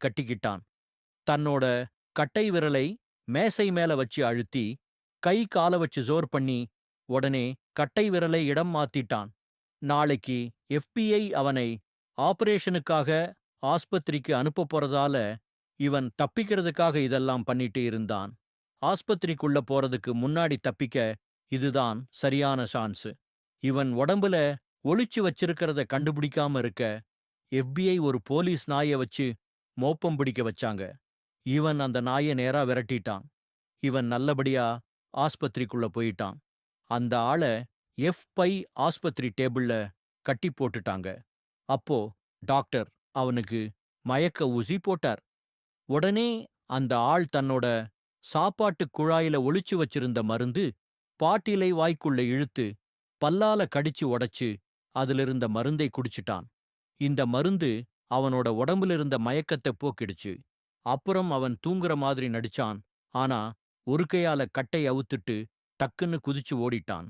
கட்டிக்கிட்டான். தன்னோட கட்டை விரலை மேசை மேல வச்சு அழுத்தி, கை கால வச்சு ஜோர் பண்ணி, உடனே கட்டை விரலை இடம் மாத்திட்டான். நாளைக்கு FBI அவனை ஆபரேஷனுக்காக ஆஸ்பத்திரிக்கு அனுப்பப் போறதால, இவன் தப்பிக்கிறதுக்காக இதெல்லாம் பண்ணிட்டு இருந்தான். ஆஸ்பத்திரிக்குள்ள போறதுக்கு முன்னாடி தப்பிக்க இதுதான் சரியான சான்ஸ். இவன் உடம்புல ஒளிச்சு வச்சிருக்கிறத கண்டுபிடிக்காம இருக்க FBI ஒரு போலீஸ் நாய வச்சு மோப்பம் பிடிக்க வச்சாங்க. இவன் அந்த நாயை நேரா விரட்டிட்டான். இவன் நல்லபடியா ஆஸ்பத்திரிக்குள்ள போயிட்டான். அந்த ஆள F5 ஆஸ்பத்திரி டேபிள்ல கட்டி போட்டுட்டாங்க. அப்போ டாக்டர் அவனுக்கு மயக்க ஊசி போட்டார். உடனே அந்த ஆள் தன்னோட சாப்பாட்டு குழாயில ஒளிச்சு வச்சிருந்த மருந்து பாட்டிலை வாய்க்குள்ள இழுத்து பல்லால கடிச்சு உடைச்சு அதிலிருந்த மருந்தை குடிச்சிட்டான். இந்த மருந்து அவனோட உடம்புல இருந்த மயக்கத்தை போக்கிடுச்சு. அப்புறம் அவன் தூங்குற மாதிரி நடிச்சான். ஆனா ஒரு கையால கட்டை அவுத்துட்டு டக்குன்னு குதிச்சு ஓடிட்டான்.